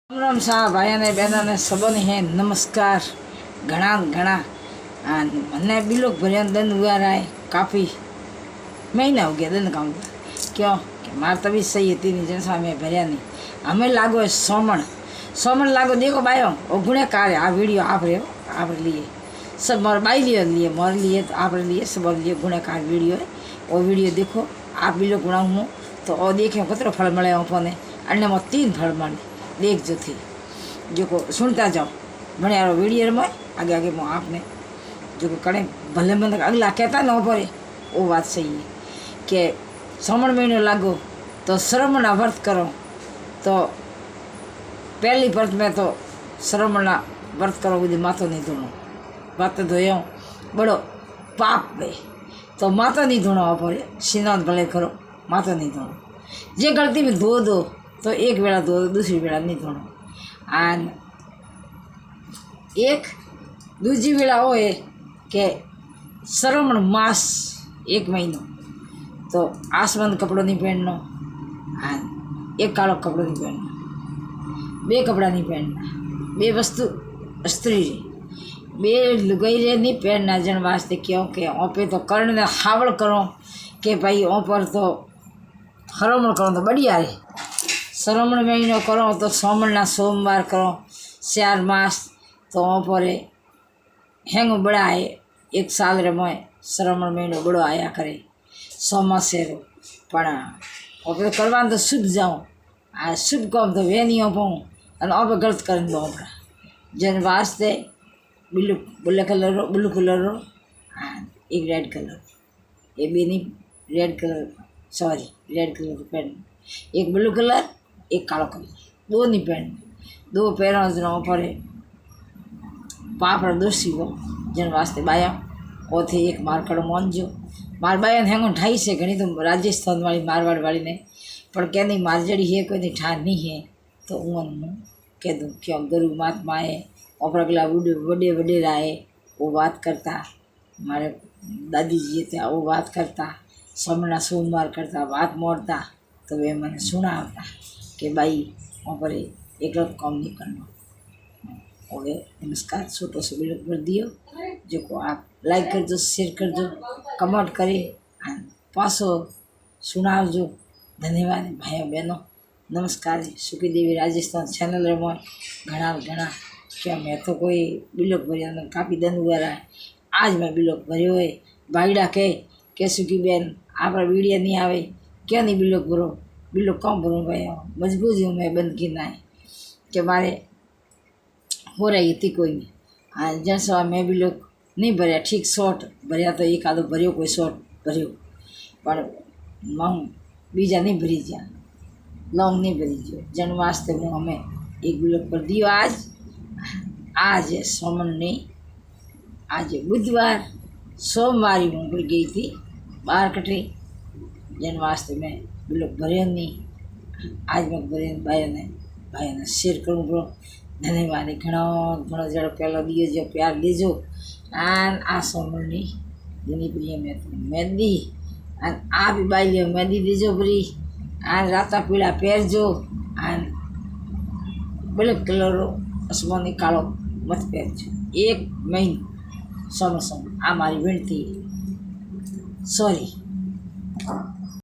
राम राम साहब भाई ने बहनों ने सबों है नमस्कार। घना घना मैंने बिलोक भरिया दिन हुआ रहा है, काफ़ी महीना हो गया दिन कहूँगा। क्यों कि मार तभी सही थी नहीं जैसा हमें भरिया नहीं हमें लागो है सोमण सोमण लागो। देखो भाइयों वो गुणेकार है। आ वीडियो आप रहे हो आप लिए सब मोर बाई लिए मोर लिए तो आप लिए सब लिए गुणेकार वीडियो है। वो वीडियो देखो आप बिलोक गुणा हूँ तो और देखें कतरो फल मिले अपने अन्य में 3 फल मिले देख जो थी जो को सुनता जाओ बने यार वीडियो में आगे आगे मैं आपने जो कड़े भले मन अगला कहता न पड़े वो बात सही है कि श्रावण महीनो लागो तो श्रवण व्रत करो। तो पहली व्रत में तो श्रवण व्रत करो बुद्धि माथो नहीं धोनो बात धोयो बड़ो पाप भाई तो माथा नहीं धोना पड़े स्नान भले करो माथा नहीं धोना। जे गलती में धो दो तो एक वेला धो दूसरी वेला नहीं धोना। आन एक दूसरी वेला हो कि श्रावण मास 1 महीनो तो आसमान कपड़ों नहीं पहनना आन एक कालो कपड़ो नहीं पहनना 2 कपड़ा नहीं पहनना 2 वस्तु स्त्री रे 2 लुगाई रे नहीं पहनना जन वास्ते क्योंकि ओपे तो कर्ण ने हावड़ करो कि भाई ओ पर तो श्रावण करो तो बढ़िया है। श्रावण महीनो करो तो सोमना सोमवार करो 4 मास तो पर हेंग बड़ा है 1 साल रे मैं श्रावण महीनो बड़ो आया करे सोमासेरो पण ओपे करवा तो शुभ जाऊँ आ शुभ काम तो वे नहीं हो पाऊँ और ओपे गलत कर दो अपना जन वास्ते ब्लू कलर एक रेड कलर ये भी नहीं red colour sorry red colour पहन एक ब्लू कलर एक कालो कलर 2 नहीं पहन 2 पैरों जन पर पापड़ दोषी हो जन वास्ते बाया वो थे एक मारकड़ मोनजो मार बाया ने हेंगो ठाई से घनी तो राजस्थान वाली मारवाड़ वाली ने पर क्या नहीं मारजड़ी है कोई ठार नहीं है तो उन कह दूँ क्यों गुरु महात्मा है और अगला बड़े बड़े राय वो बात करता मारे दादी जी थे वो बात करता सोमना सोमवार करता बात मोड़ता तो वे मैंने सुना होता कि भाई वहाँ पर एक काम नहीं करना। ओके नमस्कार छोटो से वीडियो कर दियो जो को आप लाइक कर दो शेयर कर दो कमेंट करे पासो सुनाव जो धन्यवाद भाइयों बहनों नमस्कार। सुखी देवी राजस्थान चैनल रे मैं घना घना क्या मैं तो कोई बिलोक भरिया काफ़ी दिन हुआ रहा है आज मैं बिलोक भरियो है भाईड़ा के सुखी बहन आप वीडियो नहीं आवे क्या नहीं बिलोक भरो बिलोक कम भरूँ भाई मजबूरी हूँ मैं बंद की ना है कि मारे हो रही थी कोई नहीं जैसा मैं बिलोक नहीं भरिया ठीक शॉर्ट भरिया तो एक आधो भरियो कोई शॉर्ट भरियो पर मैं बीजा नहीं भरी जा लॉन्ग नहीं भरी जो जन वास्ते हूँ हमें एक बिलोक पर दियो आज है सोमन नहीं आज बुधवार सोमवार ही मुंबई गई थी बाहर कटे जन वास्ते मैं बिलोक भरे नहीं आज मैं भरे भाई ने शेयर करूँ बड़ो धन्यवाद घणो घणो जड़ो पहला दिए जो प्यार दीजो आन आ सोमनी दिनी प्रिय में तो मेहंदी आन आ भी बाई लियो मेहंदी दीजो बरी आन राता पीला पहरजो आन ब्लैक कलर आसमानी कालो मत पहरजो 1 महीनो सोम आ मारी विनती सॉरी।